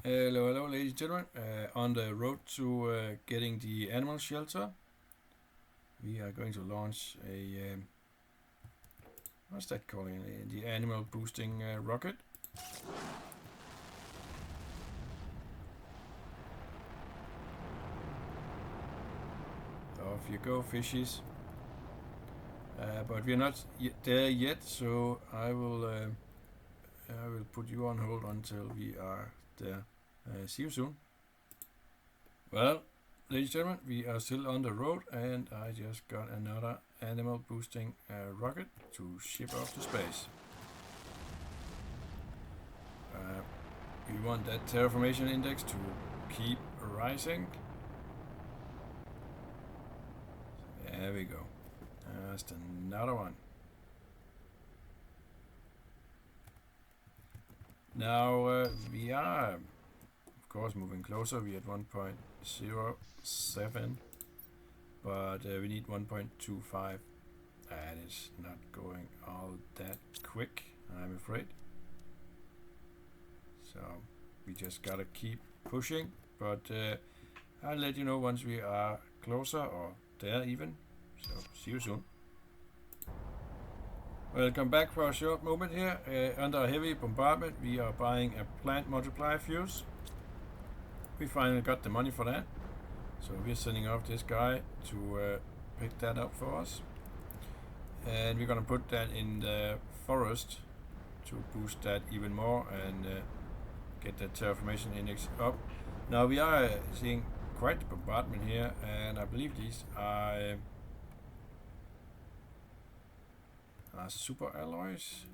Hello, hello, ladies and gentlemen. On the road to getting the animal shelter, we are going to launch a what's that calling? The animal boosting rocket. Off you go, fishies. But we are not there yet, so I will put you on hold until we are there. See you soon. Well, ladies and gentlemen, we are still on the road, and I just got another animal boosting rocket to ship off to space. We want that terraformation index to keep rising. There we go. Just another one. Now we are, of course, moving closer. We at 1.07, but we need 1.25. That is not going all that quick, I'm afraid. So we just gotta keep pushing, but I'll let you know once we are closer or there even. So see you soon. Welcome back for a short moment here. Under a heavy bombardment, we are buying a plant multiplier fuse. We finally got the money for that, so we're sending off this guy to pick that up for us, and we're gonna put that in the forest to boost that even more and get the terraformation index up. Now we are seeing quite the bombardment here, and I believe these are super alloys.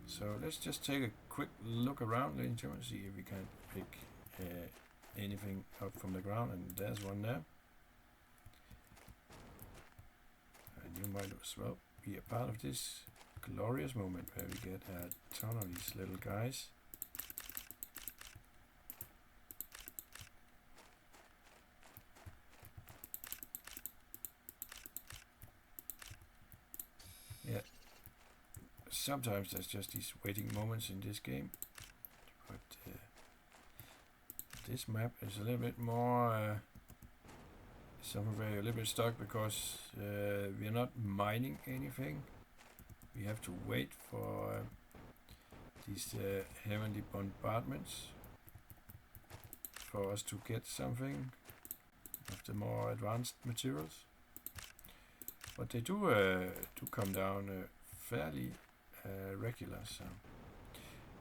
So let's just take a quick look around, ladies and gentlemen, see if we can pick anything up from the ground, and there's one there. And you might as well be a part of this glorious moment where we get a ton of these little guys. Yeah, sometimes there's just these waiting moments in this game, but this map is a little bit more something where you're a little bit stuck because we are not mining anything. We have to wait for these heavenly bombardments for us to get something of the more advanced materials. But they do come down fairly regular. So,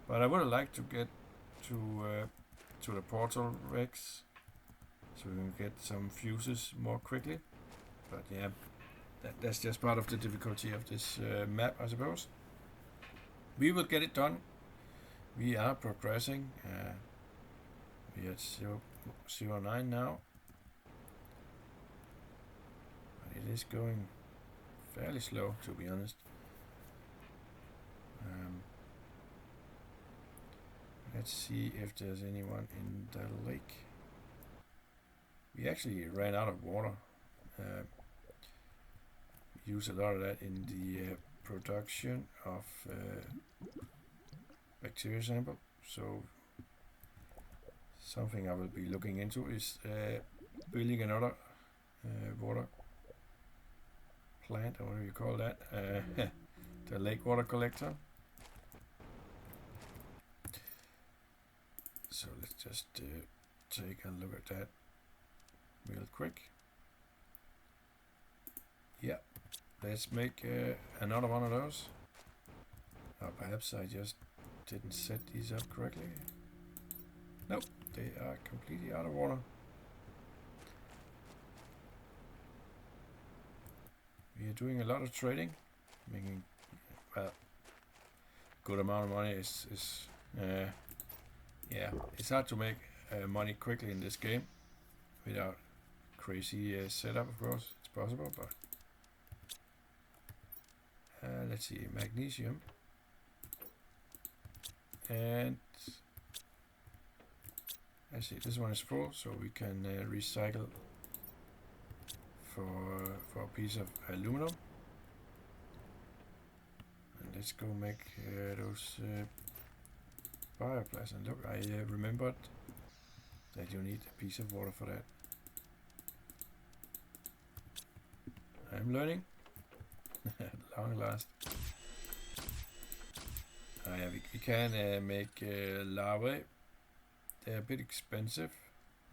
but I would like to get to the portal Rex, so we can get some fuses more quickly. But yeah, that's just part of the difficulty of this map, I suppose. We will get it done. We are progressing. We are at 0.09 now. But it is going fairly slow, to be honest. Let's see if there's anyone in the lake. We actually ran out of water. We use a lot of that in the production of bacteria sample. So something I will be looking into is building another water plant, or what do you call that? The lake water collector. So let's just take a look at that real quick. Yeah, let's make another one of those. Or perhaps I just didn't set these up correctly. Nope, they are completely out of water. We are doing a lot of trading, making good amount of money. Yeah, it's hard to make money quickly in this game without crazy setup. Of course, it's possible, but let's see, magnesium, and let's see, this one is full, so we can recycle for a piece of aluminum. And let's go make those fireplace. And look, I remembered that you need a piece of water for that. I'm learning. At long last. Yeah, we can make larvae. They're a bit expensive.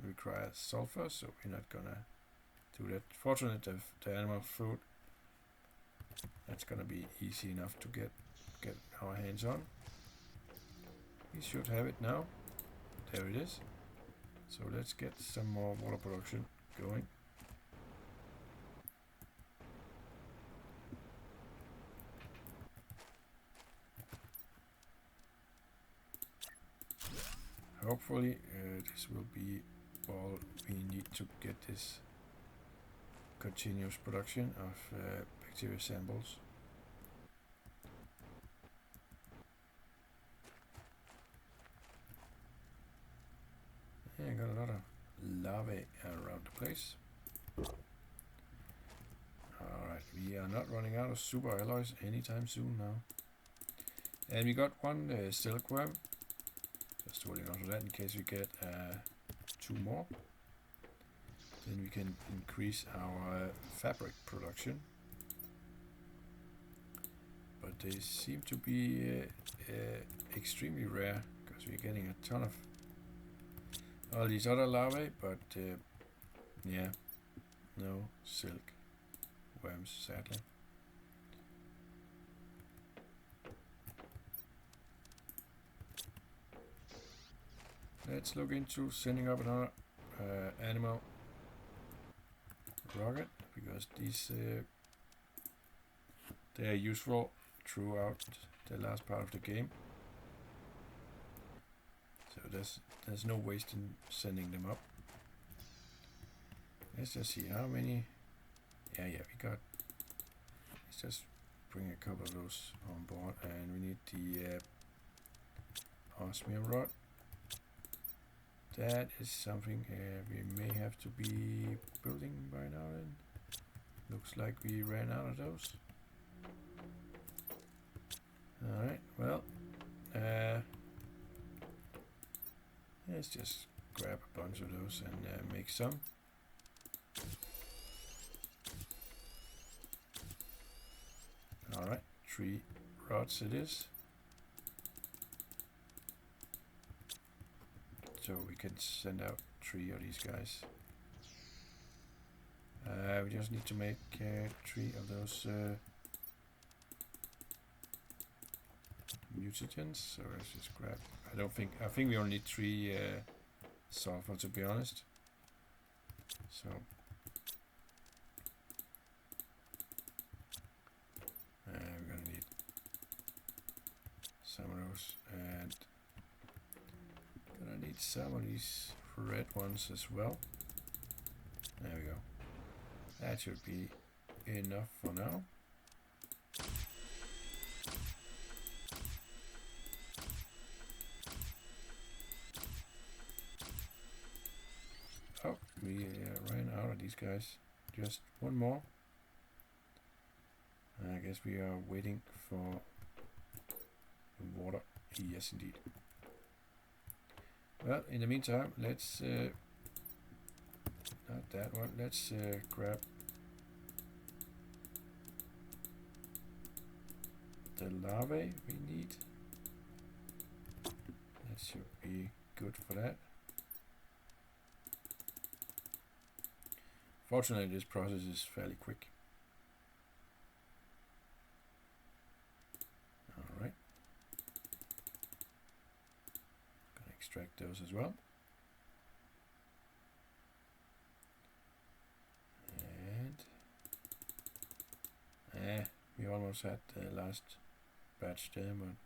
Require sulfur, so we're not gonna do that. Fortunately, the animal food, that's gonna be easy enough to get our hands on. We should have it now. There it is. So let's get some more water production going. Hopefully this will be all we need to get this continuous production of bacteria samples. Yeah, I got a lot of larvae around the place. Alright, we are not running out of super alloys anytime soon now. And we got one silkworm. Just holding on to that in case we get 2 more. Then we can increase our fabric production. But they seem to be extremely rare because we're getting a ton of all these other larvae, but yeah, no silk worms, sadly. Let's look into sending up another animal rocket, because these they are useful throughout the last part of the game. So there's no waste in sending them up. Let's just see how many. Yeah, we got. Let's just bring a couple of those on board, and we need the osmium rod. That is something we may have to be building by now then. Looks like we ran out of those. Alright, well, let's just grab a bunch of those and make some. Alright, 3 rods it is. So we can send out 3 of these guys. We just need to make 3 of those mutagens. So let's just grab. I think we only need 3 sulfur, to be honest. So we're gonna need some of those, and gonna need some of these red ones as well. There we go. That should be enough for now. Oh, we ran out of these guys. Just one more. I guess we are waiting for water. Yes, indeed. Well, in the meantime, let's not that one. Let's grab the larvae we need. That should be good for that. Fortunately, this process is fairly quick. Alright. Gonna extract those as well. And we almost had the last batch there, but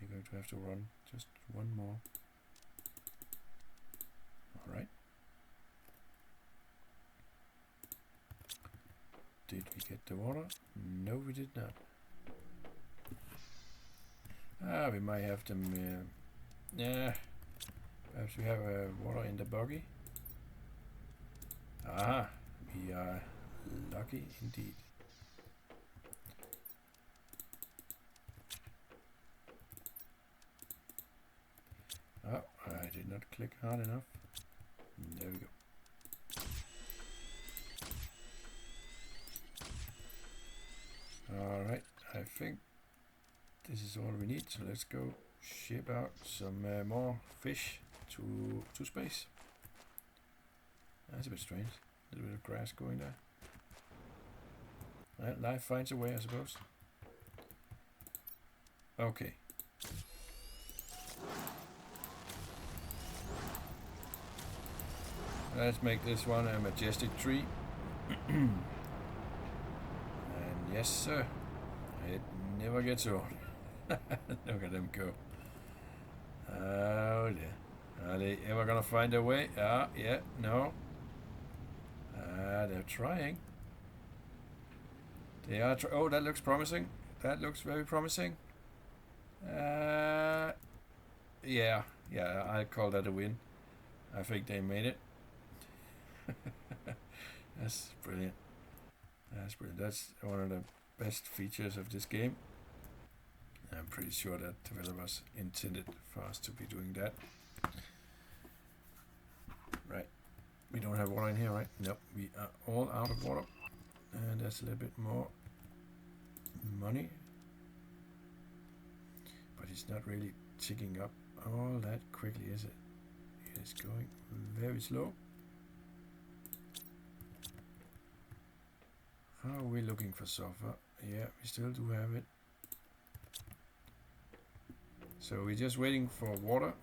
we're going to have to run just one more. Alright. Did we get the water? No, we did not. We might have them. Yeah, perhaps we have water in the buggy. Ah, we are lucky indeed. did not click hard enough. There we go. Alright, I think this is all we need, so let's go ship out some more fish to space. That's a bit strange. A little bit of grass going there. Well, life finds a way, I suppose. Okay. Let's make this one a majestic tree. And yes, sir, it never gets old. Look at them go. Oh dear. Are they ever gonna find their way? Yeah, no. They're trying. They are. Oh, that looks promising. That looks very promising. Yeah, I call that a win. I think they made it. That's brilliant. That's brilliant. That's one of the best features of this game. I'm pretty sure that developers intended for us to be doing that. Right. We don't have water in here, right? Nope. We are all out of water. And there's a little bit more money. But it's not really ticking up all that quickly, is it? It is going very slow. How are we looking for sulfur? Yeah, we still do have it. So we're just waiting for water.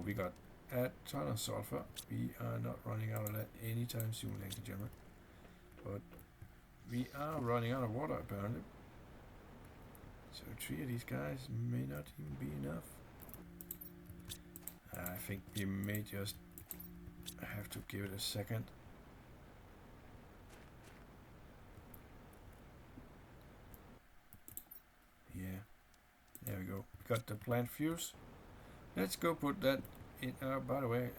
We got a ton of sulfur. We are not running out of that anytime soon, ladies and gentlemen. But we are running out of water, apparently. So 3 of these guys may not even be enough. I think we may just have to give it a second. Yeah, there we go. We got the plant fuse. Let's go put that in. By the way,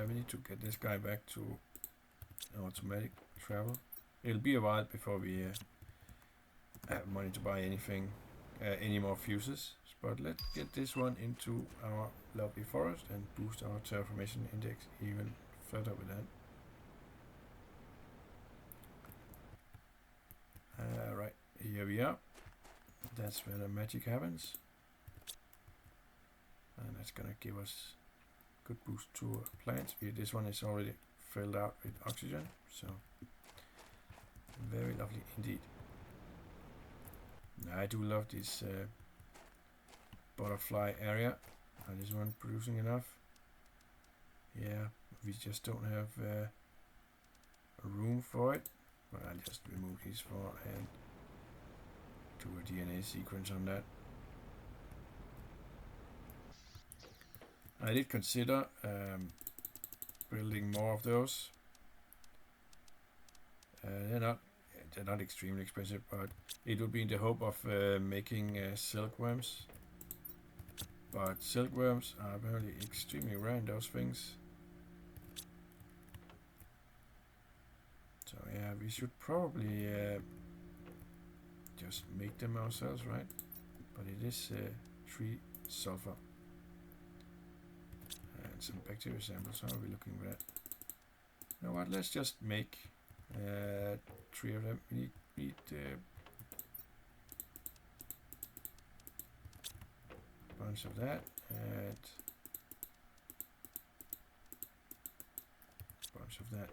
we need to get this guy back to automatic travel. It'll be a while before we have money to buy anything, any more fuses. But let's get this one into our lovely forest and boost our terraformation index even further with that. Right, here we are. That's where the magic happens. And that's gonna give us good boost to plants. This one is already filled out with oxygen, so very lovely indeed. Now, I do love this butterfly area. Is this one producing enough? Yeah, we just don't have room for it. But I'll just remove these four and do a DNA sequence on that. I did consider building more of those. They're not extremely expensive, but it would be in the hope of making silkworms. But silkworms are apparently extremely rare in those things. So yeah, we should probably just make them ourselves, right? But it is 3 sulfur. And some bacteria samples. How are we looking at that? You know what, let's just make 3 of them. We need a bunch of that and a bunch of that.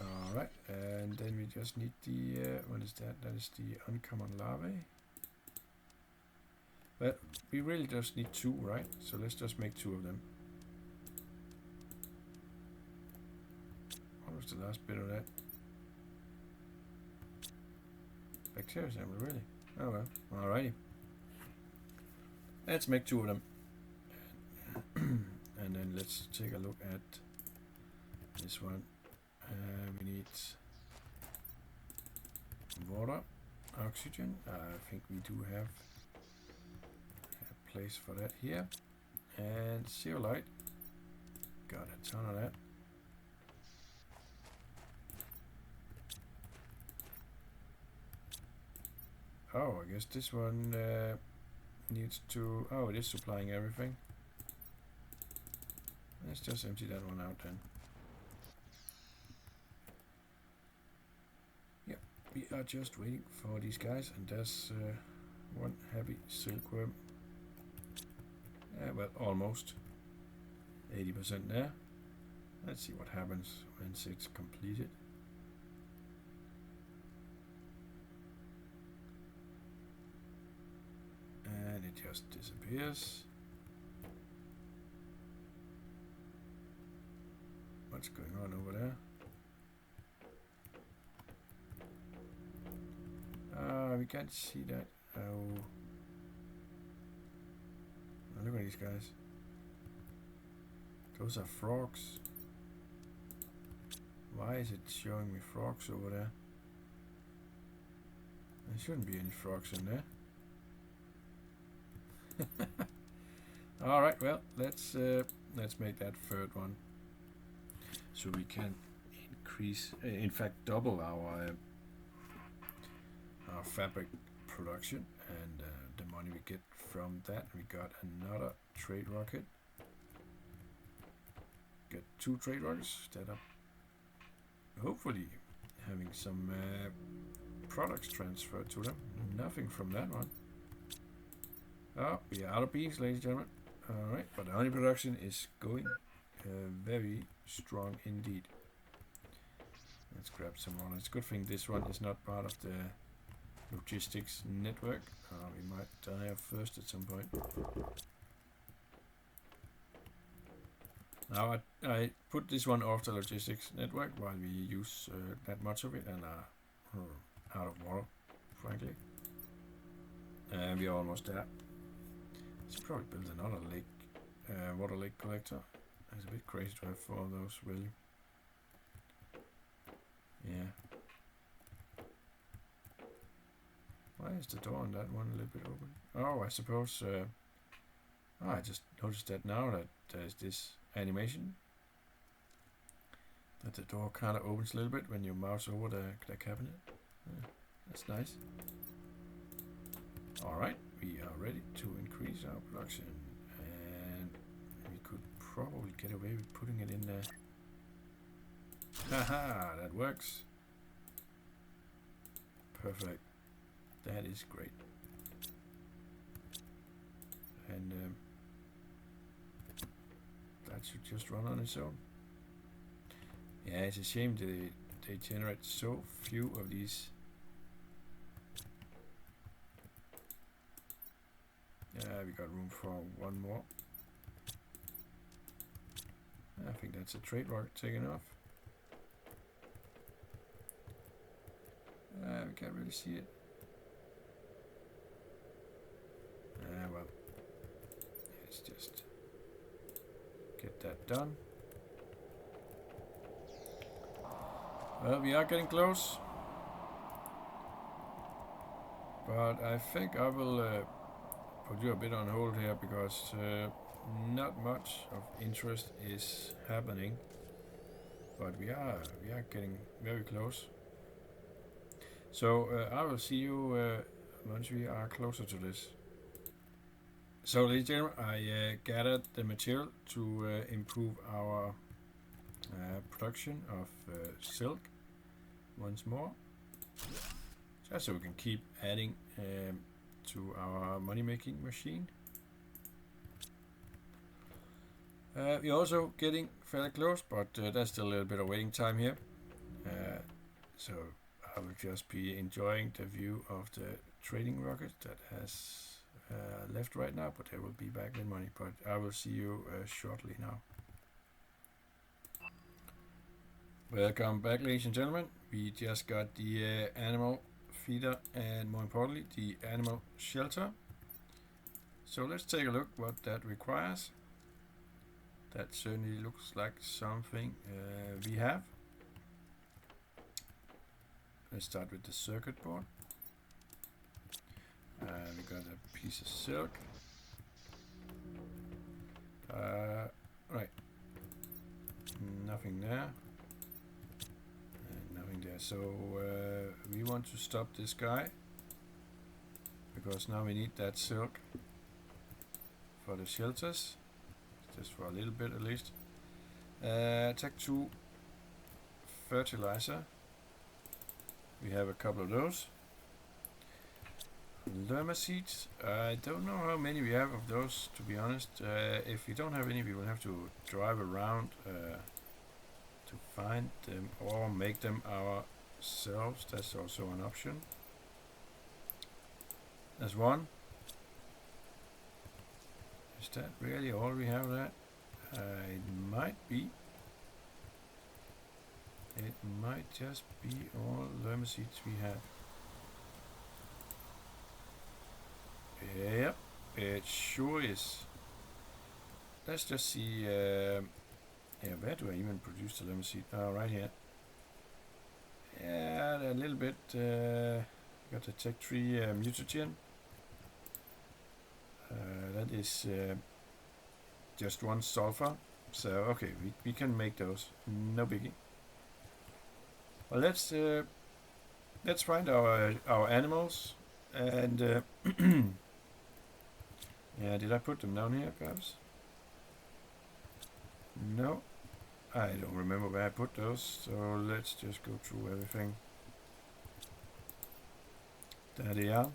Alright, and then we just need the, what is that? That is the uncommon larvae. But we really just need 2, right? So let's just make 2 of them. What was the last bit of that? Bacteria sample, really? Oh well, alrighty. Let's make 2 of them. And then let's take a look at this one. We need water, oxygen. I think we do have a place for that here. And zeolite. Got a ton of that. Oh, I guess this one needs to... Oh, it is supplying everything. Let's just empty that one out then. Yep, we are just waiting for these guys, and there's one happy silkworm. Well, almost 80% there. Let's see what happens once it's completed. And it just disappears. What's going on over there? We can't see that. Oh. Oh, look at these guys. Those are frogs. Why is it showing me frogs over there? There shouldn't be any frogs in there. Alright, well, let's make that third one. So we can increase, in fact double our fabric production, and the money we get from that. We got another trade rocket. Get 2 trade rockets that are hopefully having some products transferred to them. Nothing from that one. Oh, we are out of beans, ladies and gentlemen. Alright, but the honey production is going very strong indeed. Let's grab some more. It's a good thing this one is not part of the logistics network. We might die of thirst at some point. Now I put this one off the logistics network while we use that much of it and are out of water, frankly. And we are almost there. Should probably build another lake, water lake collector. It's a bit crazy to have 4 of those, really. Yeah. Why is the door on that one a little bit open? Oh, I suppose... I just noticed that now that there's this animation. That the door kind of opens a little bit when you mouse over the cabinet. Yeah, that's nice. Alright, we are ready to increase our production. And we could probably get away with putting it in there. Haha, that works. Perfect. That is great. And that should just run on its own. Yeah, it's a shame they generate so few of these. Yeah, we got room for one more. I think that's a trade rocket taken off. We can't really see it. Well, let's just get that done. Well, we are getting close. But I think I will put you a bit on hold here because not much of interest is happening. But we are getting very close. So I will see you once we are closer to this. So, ladies and gentlemen, I gathered the material to improve our production of silk once more, just so we can keep adding to our money-making machine. We're also getting fairly close, but there's still a little bit of waiting time here. So I will just be enjoying the view of the trading rocket that has left right now, but they will be back in money. But I will see you shortly now. Welcome back, ladies and gentlemen. We just got the animal feeder and, more importantly, the animal shelter. So let's take a look what that requires. That certainly looks like something we have. Let's start with the circuit board. We got a piece of silk. Right. Nothing there. And nothing there. So we want to stop this guy. because now we need that silk for the shelters, just for a little bit at least. Tech 2 fertilizer. We have a couple of those. Lerma seeds. I don't know how many we have of those, to be honest. If we don't have any, we will have to drive around to find them or make them ourselves. That's also an option. There's one. Is that really all we have there? It might be. It might just be all lerma seeds we have. Yep, it sure is. Let's just see. Yeah, where do I even produce the lemon seed? Oh, right here. Yeah, a little bit. Got the Tech 3 mutagen. That is just one sulfur. So okay, we can make those. No biggie. Well, let's find our animals and. Yeah, did I put them down here, perhaps? No, I don't remember where I put those, so let's just go through everything. There they are.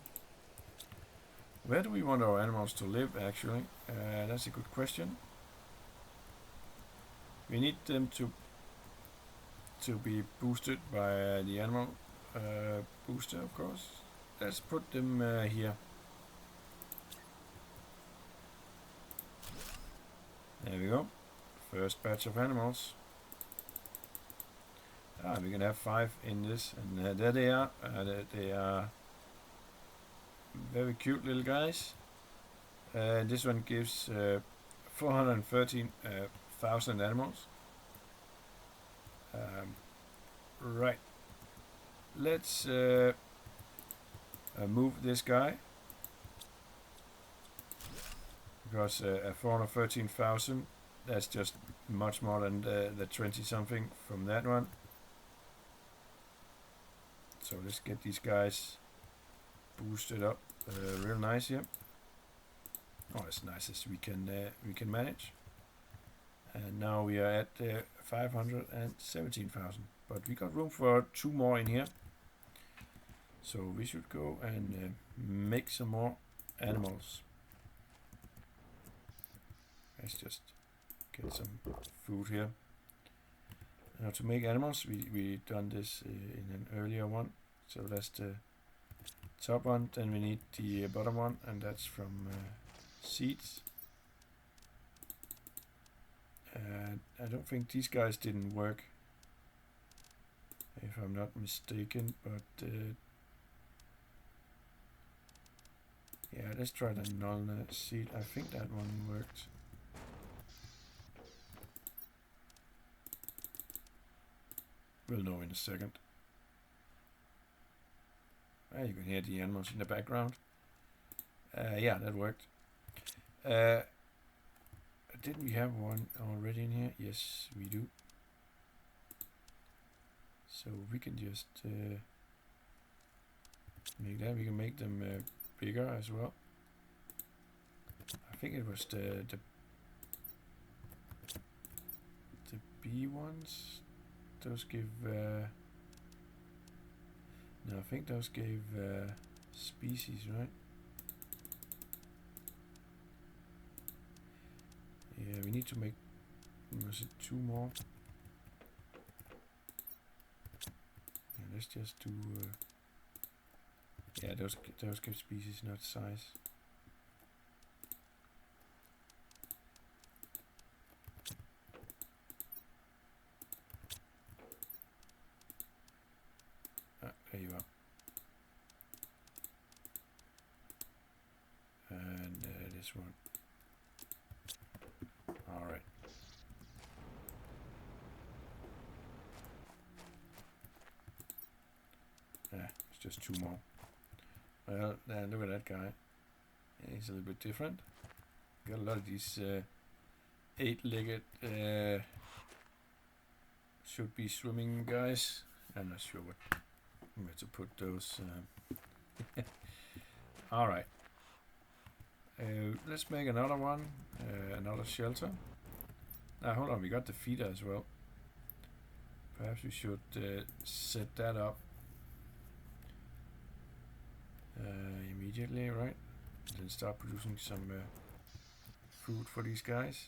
Where do we want our animals to live, actually? That's a good question. We need them to be boosted by the animal booster, of course. Let's put them here. There we go. First batch of animals. We can have 5 in this, and there they are. They are very cute little guys. This one gives 413,000 animals. Right. Let's move this guy. Because 413,000, that's just much more than the 20 something from that one. So let's get these guys boosted up real nice here. Oh, as nice as we can manage. And now we are at 517,000, but we got room for 2 more in here. So we should go and make some more animals. Let's just get some food here. Now to make animals, we done this in an earlier one. So that's the top one. Then we need the bottom one, and that's from seeds. I don't think these guys didn't work, if I'm not mistaken. But yeah, let's try the null seed. I think that one worked. We'll know in a second. You can hear the animals in the background. Yeah, that worked. Didn't we have one already in here? Yes, we do. So we can just make that. We can make them bigger as well. I think it was the B ones. Those give no, I think those gave species, right? Yeah, we need to make, was it 2 more? Yeah, let's just do yeah, those give species, not size. There you are. And this one. Alright. It's just 2 more. Well, look at that guy. He's a little bit different. Got a lot of these 8-legged should be swimming guys. I'm not sure where to put those. All right. Let's make another one, another shelter. Hold on, we got the feeder as well. Perhaps we should set that up immediately, right? And then start producing some food for these guys.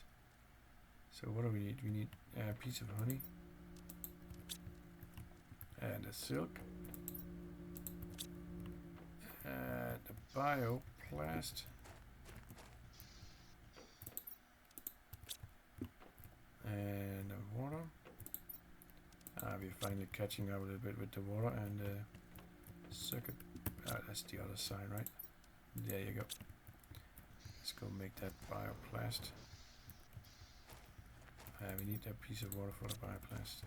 So what do we need? We need a piece of honey and a silk and a bioplast. And water. We're finally catching up a little bit with the water and circuit. That's the other side, right? There you go. Let's go make that bioplast. We need a piece of water for the bioplast.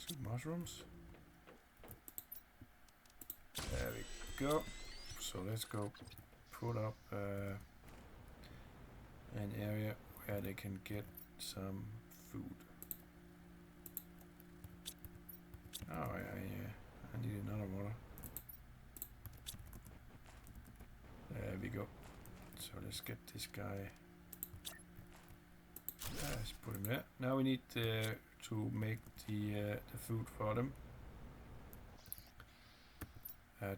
2 mushrooms. There we go. So let's go put up an area where they can get some food. Oh, I need another water. There we go. So let's get this guy. Let's put him there. Now we need to make the food for them.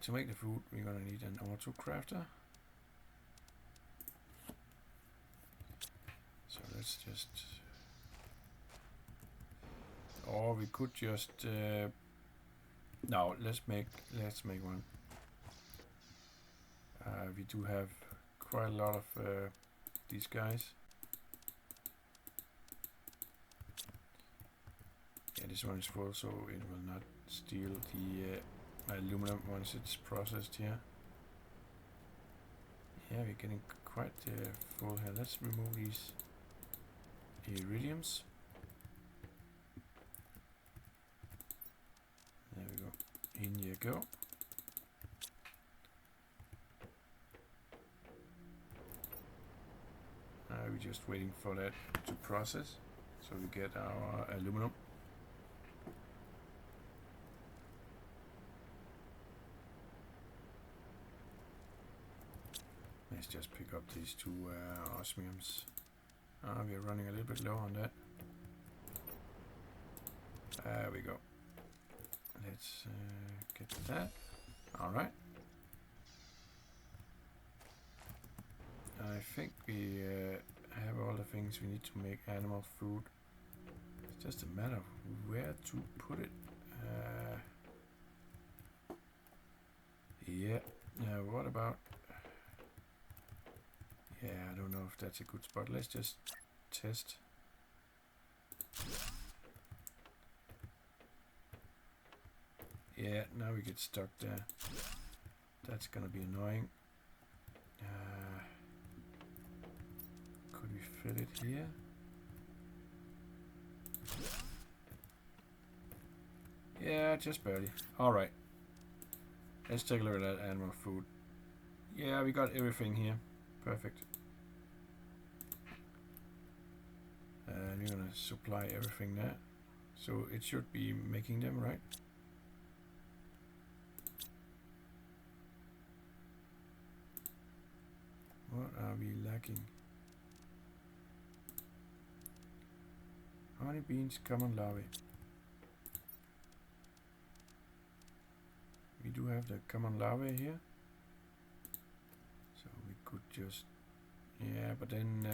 To make the food, we're gonna need an auto crafter. So let's just, or we could just no. Let's make one. We do have quite a lot of these guys. Yeah, this one is full, so it will not steal the aluminum once it's processed here. Yeah, we're getting quite full here. Let's remove these iridiums. There we go. In you go. We're just waiting for that to process, so we get our aluminum. Let's just pick up these 2 osmiums. We're running a little bit low on that. There we go. Let's get that. Alright. I think we have all the things we need to make animal food. It's just a matter of where to put it. Yeah. Now what about... Yeah, I don't know if that's a good spot. Let's just test. Yeah, now we get stuck there. That's gonna be annoying. Could we fit it here? Yeah, just barely. Alright. Let's take a look at that animal food. Yeah, we got everything here. Perfect. And we're gonna supply everything there. So it should be making them, right? What are we lacking? Honey beans, common larvae. We do have the common larvae here. So we could just... Yeah, but then...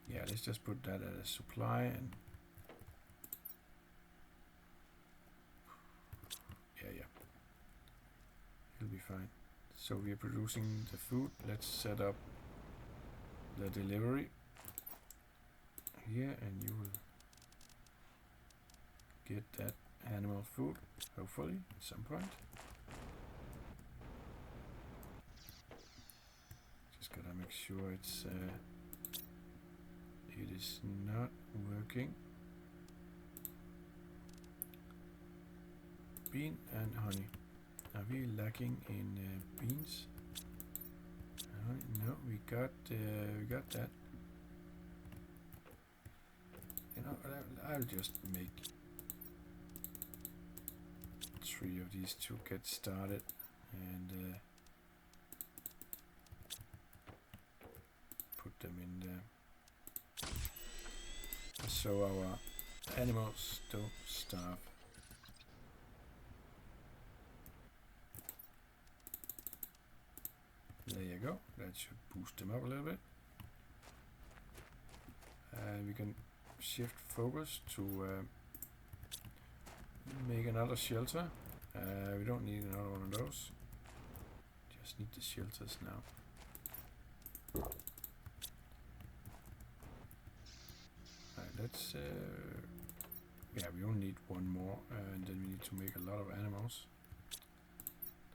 yeah, let's just put that as a supply and... Yeah. It'll be fine. So we are producing the food. Let's set up the delivery here, and you will get that animal food, hopefully, at some point. Just gotta make sure it's it is not working. Bean and honey. Are we lacking in beans? No, we got that. You know, I'll just make 3 of these to get started, and put them in there so our animals don't starve. There you go. That should boost them up a little bit. And we can shift focus to make another shelter. We don't need another one of those. Just need the shelters now. Right, let's yeah, we only need one more, and then we need to make a lot of animals.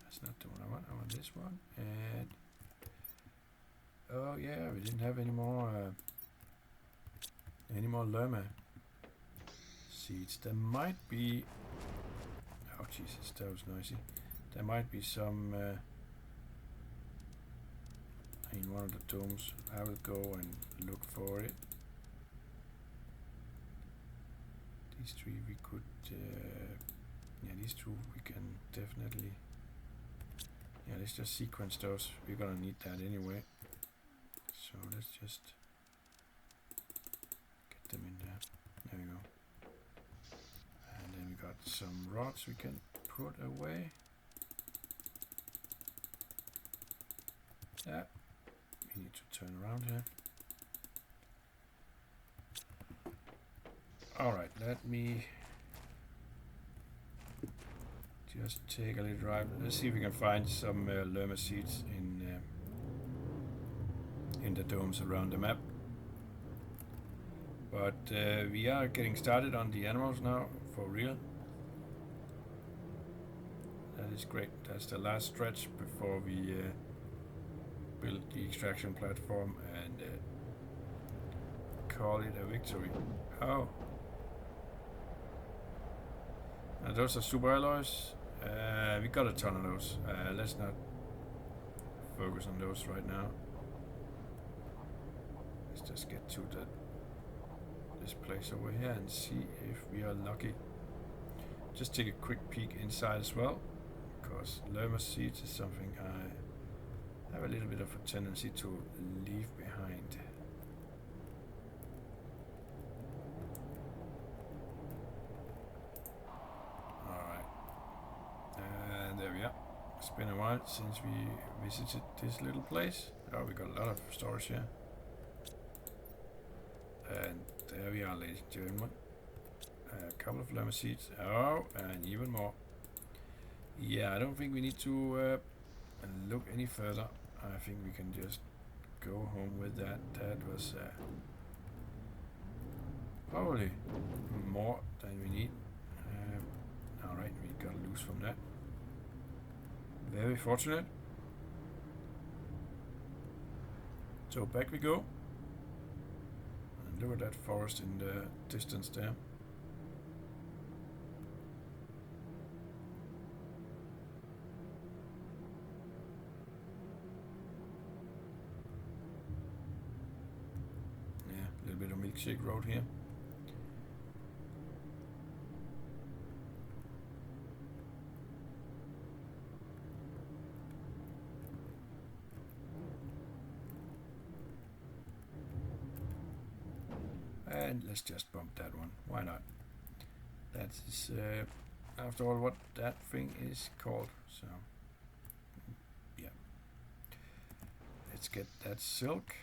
That's not the one I want. I want this one. And oh yeah, we didn't have any more llama seeds. There might be. Oh Jesus, that was noisy. There might be some in one of the domes. I will go and look for it. These 3 we could, yeah, these 2 we can definitely. Yeah, let's just sequence those. We're gonna need that anyway. So let's just get them in there. There we go. And then we got some rods we can put away. Yeah, we need to turn around here. Alright, let me just take a little drive. Let's see if we can find some llama seeds in the domes around the map. But we are getting started on the animals now, for real. That is great. That's the last stretch before we build the extraction platform and call it a victory. Oh. Now those are super alloys. We got a ton of those. Let's not focus on those right now. Let's just get to this place over here and see if we are lucky. Just take a quick peek inside as well, because llama seeds is something I have a little bit of a tendency to leave behind. It's been a while since we visited this little place. Oh, we got a lot of storage here. And there we are, ladies and gentlemen. A couple of llama seeds. Oh, and even more. Yeah, I don't think we need to look any further. I think we can just go home with that. That was probably more than we need. Alright, we got loose from that. Very fortunate. So back we go. And look at that forest in the distance there. Yeah, a little bit of milkshake road here. And let's just bump that one. Why not? That is, after all, what that thing is called. So, yeah. Let's get that silk.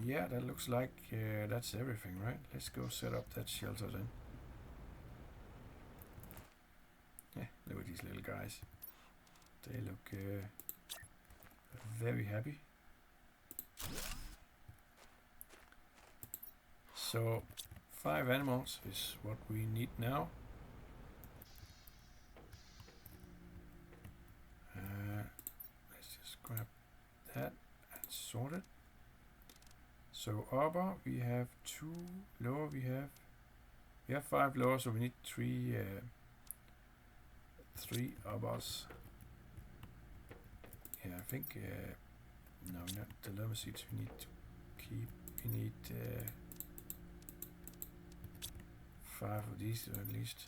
Yeah, that looks like that's everything, right? Let's go set up that shelter then. Yeah, look at these little guys. They look very happy. So 5 animals is what we need now. Let's just grab that and sort it. So upper we have 2, lower we have 5 lower, so we need 3 uppers. Yeah, I think no, not the llama seeds we need to keep. We need 5 of these at least.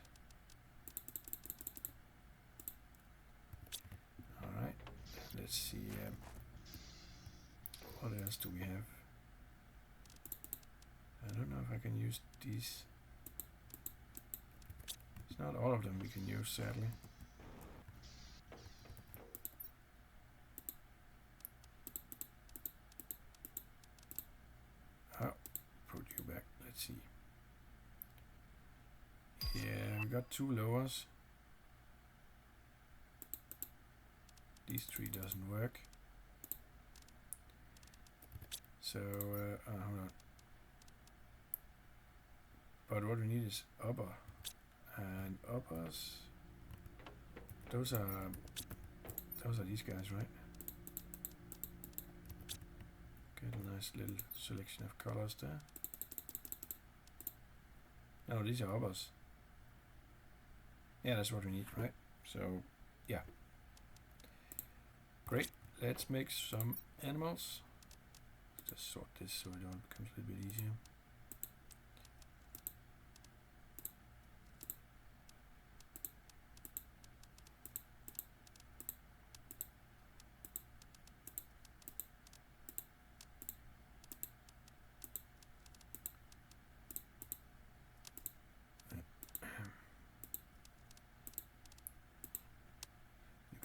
Alright, let's see. What else do we have? I don't know if I can use these. It's not all of them we can use, sadly. Oh, put you back. Let's see. Yeah, we got 2 lowers. These 3 doesn't work. So, hold on. But what we need is upper. And uppers, those are these guys, right? Get a nice little selection of colors there. No, these are uppers. Yeah, that's what we need, right? So, yeah. Great. Let's make some animals. Just sort this so it all becomes a little bit easier.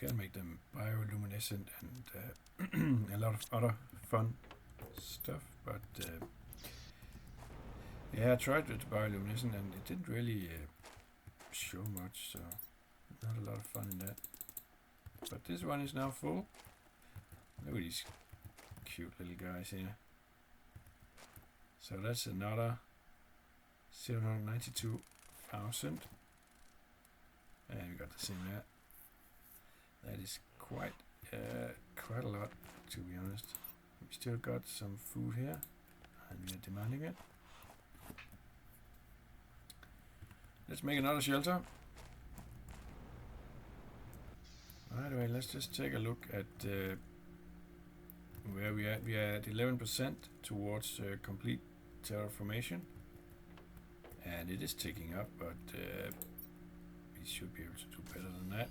You can make them bioluminescent and a lot of other fun stuff, but yeah, I tried with bioluminescent and it didn't really show much, so not a lot of fun in that. But this one is now full. Look at these cute little guys here. So that's another 792,000, and we got the same there. That is quite a lot, to be honest. We still got some food here, and we are demanding it. Let's make another shelter. Right away, let's just take a look at where we are. We are at 11% towards complete terraformation, and it is ticking up, but we should be able to do better than that.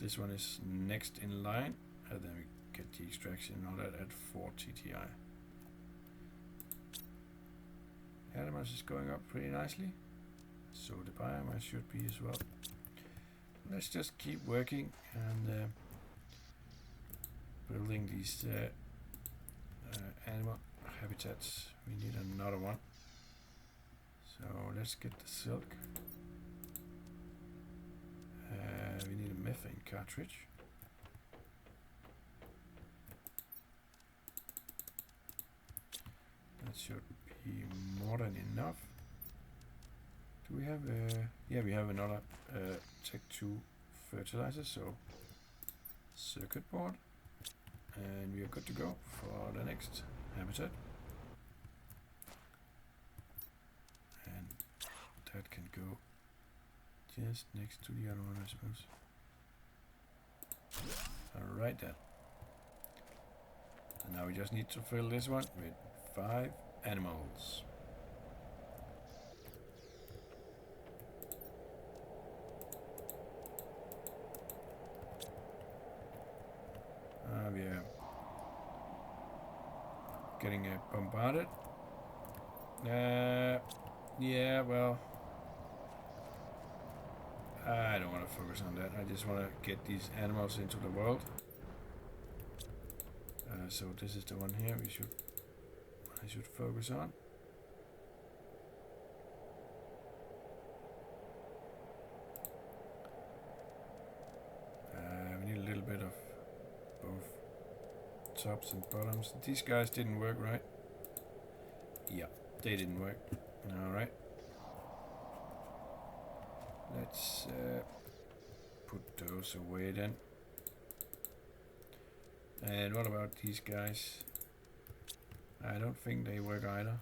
This one is next in line, and then we get the extraction and all that at 4 TTI. Animals is going up pretty nicely, so the biomass should be as well. Let's just keep working and building these animal habitats. We need another one, so let's get the silk. We need a methane cartridge. That should be more than enough. Do we have yeah, we have another Tech 2 fertilizer, so circuit board, and we are good to go for the next habitat. And that can go just next to the other one, I suppose. Alright then. And now we just need to fill this one with 5 animals. We are getting bombarded. Yeah, well, I don't want to focus on that. I just want to get these animals into the world. So this is the one here I should focus on. We need a little bit of both tops and bottoms. These guys didn't work, right? Yeah, they didn't work. Alright. Let's put those away then. And what about these guys? I don't think they work either.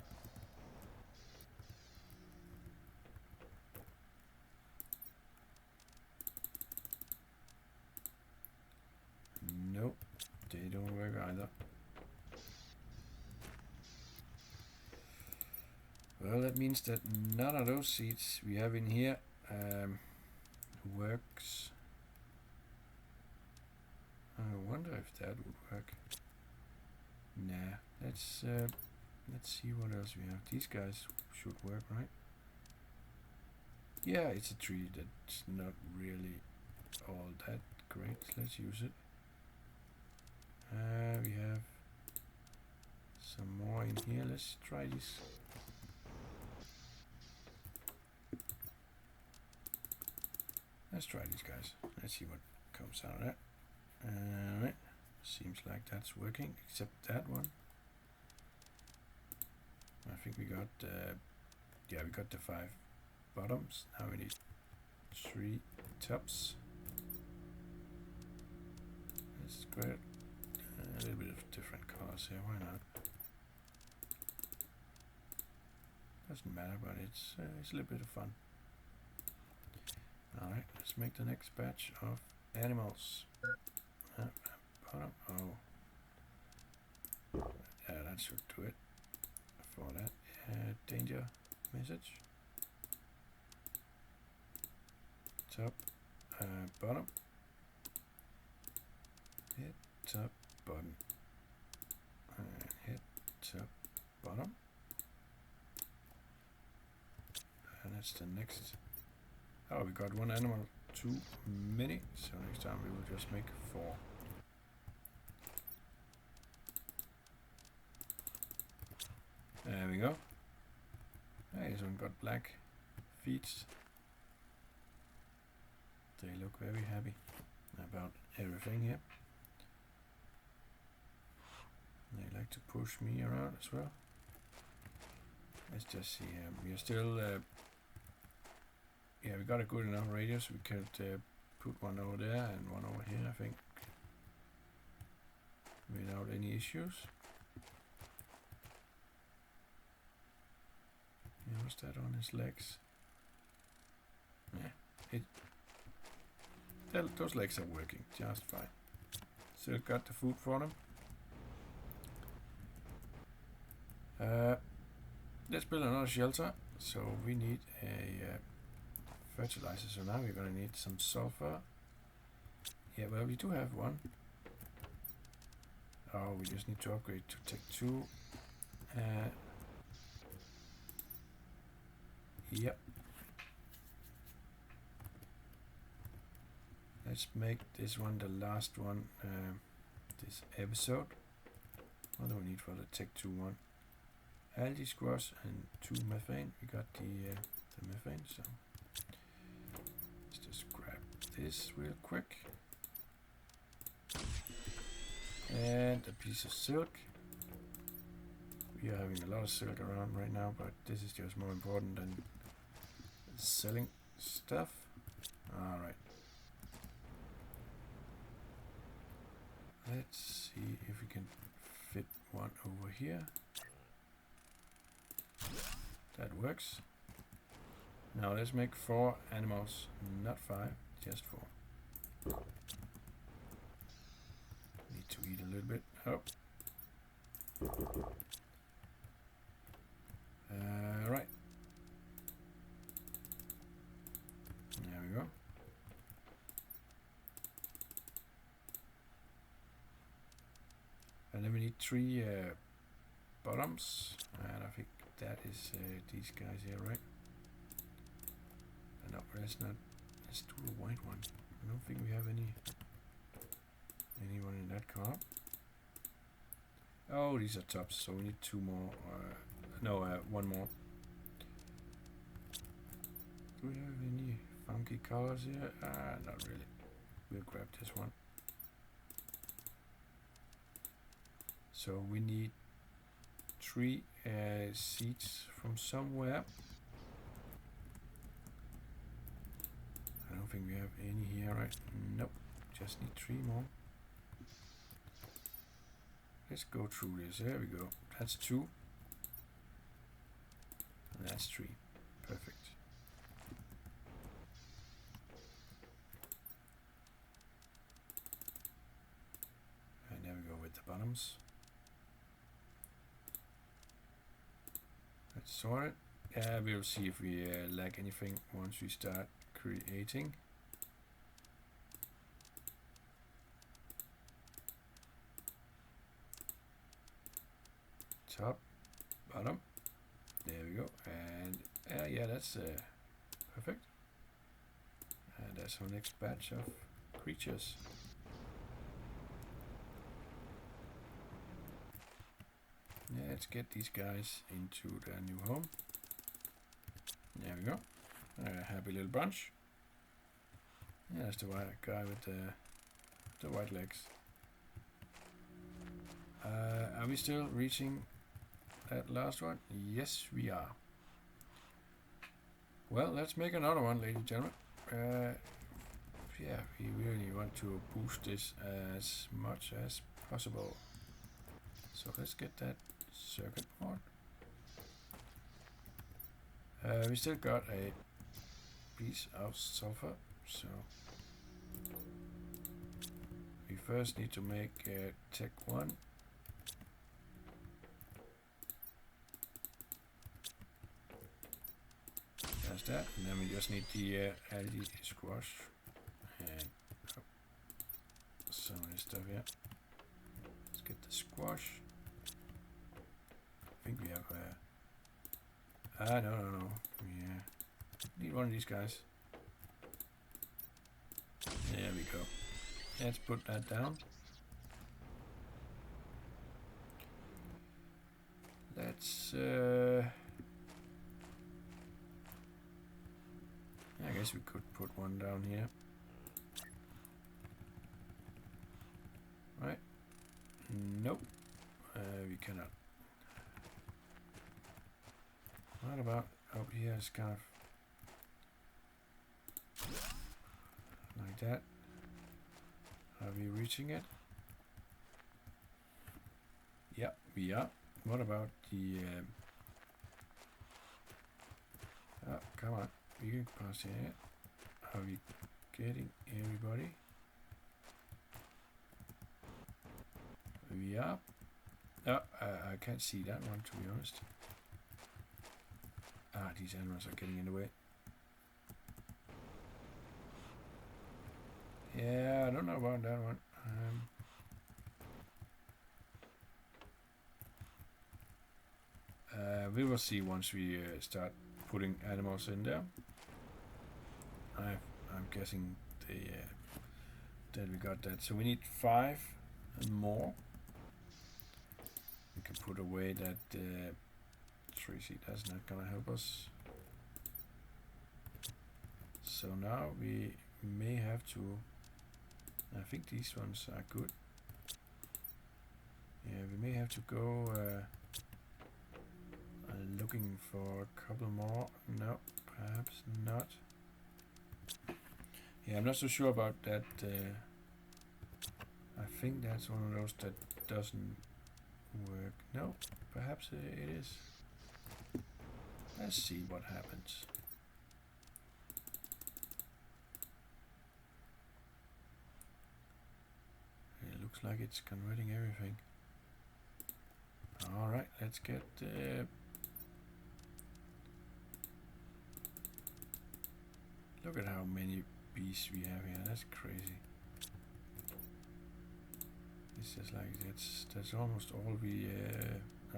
Nope, they don't work either. Well, that means that none of those seeds we have in here works. I wonder if that would work. Nah, let's see what else we have. These guys should work, right? Yeah, it's a tree that's not really all that great. Let's use it. We have some more in here. Let's try this. Let's try these guys. Let's see what comes out of that. Alright. Seems like that's working, except that one. I think we got yeah, we got the 5 bottoms. Now we need 3 tops. That's great. A little bit of different colors here, why not? Doesn't matter, but it's a little bit of fun. Alright, let's make the next batch of animals. Bottom. Oh. Yeah, that should do it. For that danger message. Top, bottom. Hit, top, bottom. And hit, top, bottom. And that's the next. Oh, we got 1 animal too many, so next time we will just make 4. There we go. Hey, this one got black feet. They look very happy about everything here. They like to push me around as well. Let's just see here. We are still yeah, we got a good enough radius. We could put one over there and one over here, I think, without any issues. Yeah, what's that on his legs? Yeah, those legs are working just fine. Still got the food for them. Let's build another shelter. So we need a fertilizer. So now we're gonna need some sulfur. Yeah, well, we do have one. Oh, we just need to upgrade to Tech 2. Yep. Let's make this one the last one this episode. What do we need for the Tech 2 one? Algae squash and 2 methane. We got the methane, so let's just grab this real quick. And a piece of silk. We are having a lot of silk around right now, but this is just more important than selling stuff. Alright. Let's see if we can fit one over here. That works. Now let's make 4 animals, not 5, just 4. Need to eat a little bit. Oh. Right. There we go. And then we need 3 bottoms, and I think that is these guys here, right? No, let's not. Let's do the white one. I don't think we have anyone in that color. Oh, these are tops, so we need 2 more. No, 1 more. Do we have any funky colors here? Not really. We'll grab this one. So we need 3 seeds from somewhere. I don't think we have any here, right? Nope. Just need 3 more. Let's go through this. There we go. That's 2. And that's 3. Perfect. And there we go with the bottoms. Let's sort it. We'll see if we lack anything once we start creating. Top, bottom. There we go. And yeah, that's perfect. And that's our next batch of creatures. Yeah, let's get these guys into their new home. There we go. Happy little bunch. Yeah, that's the white guy with the white legs. Are we still reaching that last one? Yes, we are. Well, let's make another one, ladies and gentlemen. Yeah, we really want to boost this as much as possible. So let's get that circuit board. We still got a piece of sulfur, so we first need to make tech 1. There's that, and then we just need the algae squash and some of this stuff here. Let's get the squash. I think we have no. We need one of these guys. There we go. Let's put that down. Let's I guess we could put one down here. Right? Nope. We cannot. What about up here? It's kind of like that. Are we reaching it? Yeah, we are. What about the oh, come on. We can pass here. Are we getting everybody? We are. Oh, I can't see that one, to be honest. Ah, these animals are getting in the way. Yeah, I don't know about that one. We will see once we start putting animals in there. I'm guessing that we got that. So we need 5 and more. We can put away that tree seed. That's not gonna help us. So now we may have to. I think these ones are good. Yeah, we may have to go looking for a couple more. No, perhaps not. Yeah, I'm not so sure about that. I think that's one of those that doesn't work. No, perhaps it is. Let's see what happens. It looks like it's converting everything. Alright, let's get look at how many bees we have here. That's crazy. It's just like that's almost all we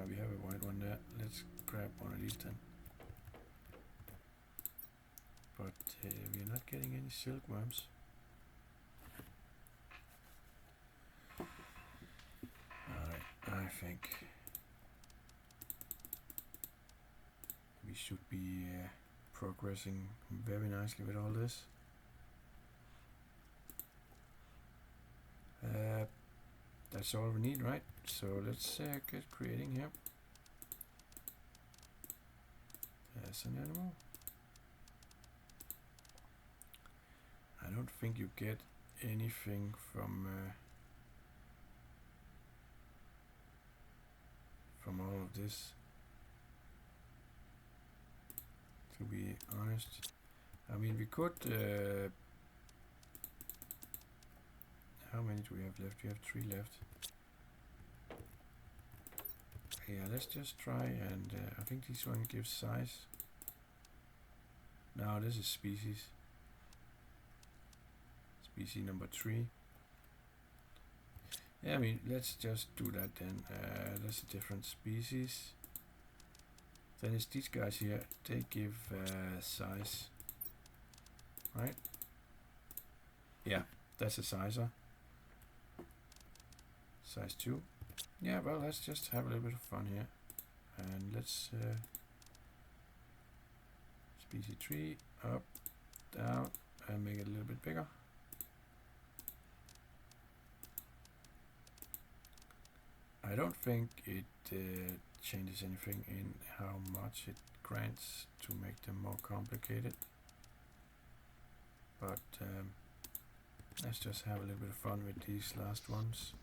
we have a white one there. Let's grab one of these then. But we're not getting any silkworms. Alright, I think we should be progressing very nicely with all this. That's all we need, right? So let's get creating here. There's an animal. I don't think you get anything from all of this, to be honest. I mean, we could how many do we have left? We have 3 left. Yeah, let's just try, and I think this one gives size. No, this is species. Species number 3. Yeah, I mean, let's just do that then. That's a different species. Then it's these guys here. They give size. Right? Yeah, that's a sizer. Size 2. Yeah, well, let's just have a little bit of fun here. And let's species 3 up, down, and make it a little bit bigger. I don't think it changes anything in how much it grants to make them more complicated. But let's just have a little bit of fun with these last ones.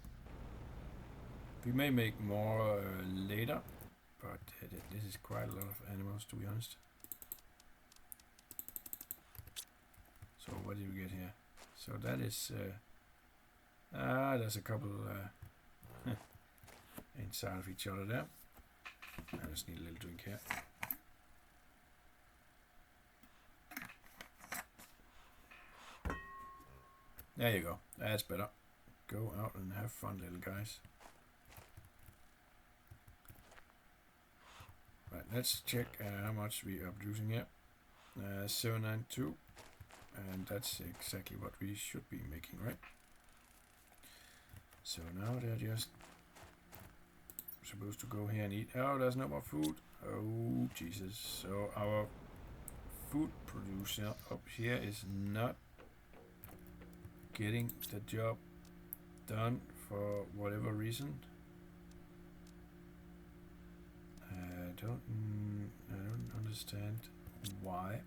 We may make more later, but this is quite a lot of animals, to be honest. So what do we get here? So that is there's a couple inside of each other there. I just need a little drink here. There you go. That's better. Go out and have fun, little guys. Right, let's check how much we are producing here. 792. And that's exactly what we should be making, right? So now they're just supposed to go here and eat. Oh, there's no more food. Oh, Jesus. So our food producer up here is not getting the job done for whatever reason. I don't understand why.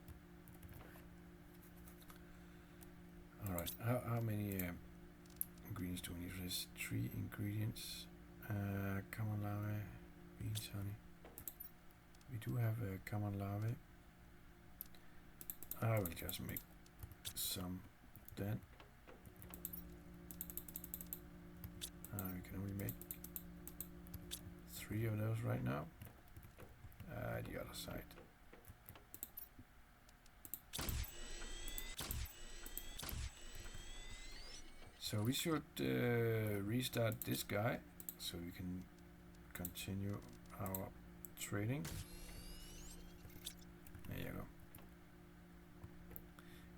All right, how many ingredients do we need for this? 3 ingredients. Common larvae, beans, honey. We do have a common larvae. I will just make some then. We can only make 3 of those right now. The other side. So we should restart this guy so we can continue our trading. There you go.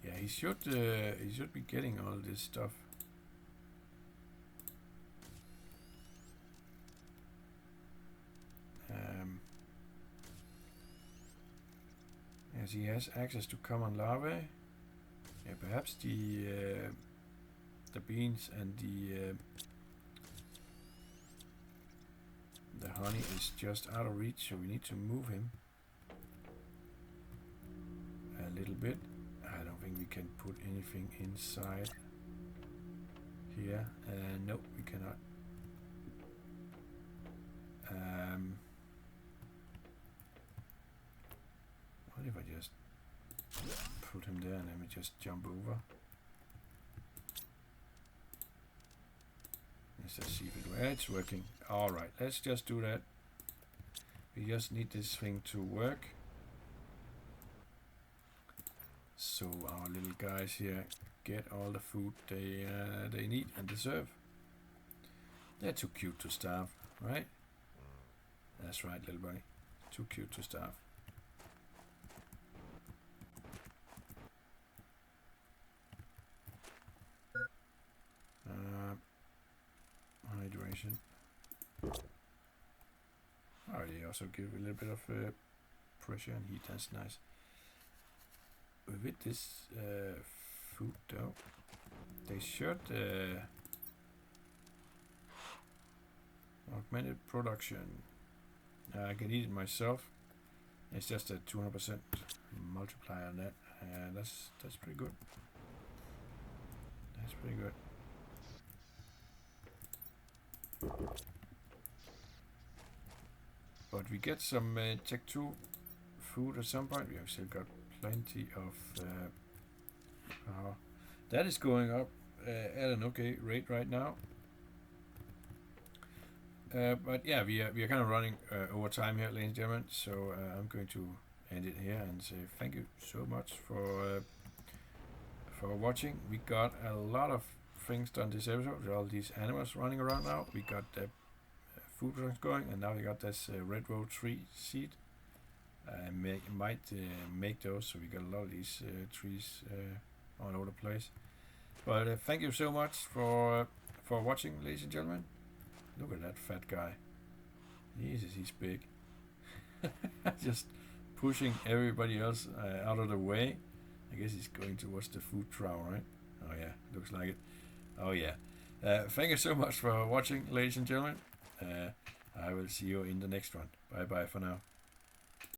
Yeah, he should be getting all this stuff. Yes, he has access to common larvae. Yeah, perhaps the beans and the honey is just out of reach, so we need to move him a little bit. I don't think we can put anything inside here. No, we cannot. What if I just put him there and then we just jump over? Let's just see if it works. It's working. Alright, let's just do that. We just need this thing to work. So our little guys here get all the food they need and deserve. They're too cute to starve, right? That's right, little buddy. Too cute to starve. Hydration. Oh, they also give a little bit of pressure and heat. That's nice. With this food, though, they should augmented production. I can eat it myself. It's just a 200% multiplier on that. That's pretty good. That's pretty good. But we get some Tech 2 food at some point. We have still got plenty of power. That is going up at an okay rate right now. But yeah, we are kind of running over time here, ladies and gentlemen. So I'm going to end it here and say thank you so much for watching. We got a lot of things done this episode. All these animals running around now. We got the food products going, and now we got this red road tree seed. Might make those, so we got a lot of these trees all over the place. But thank you so much for watching, ladies and gentlemen. Look at that fat guy. Jesus, he's big. Just pushing everybody else out of the way. I guess he's going towards the food trough, right? Oh yeah, looks like it. Oh yeah. Thank you so much for watching, ladies and gentlemen. I will see you in the next one. Bye bye for now.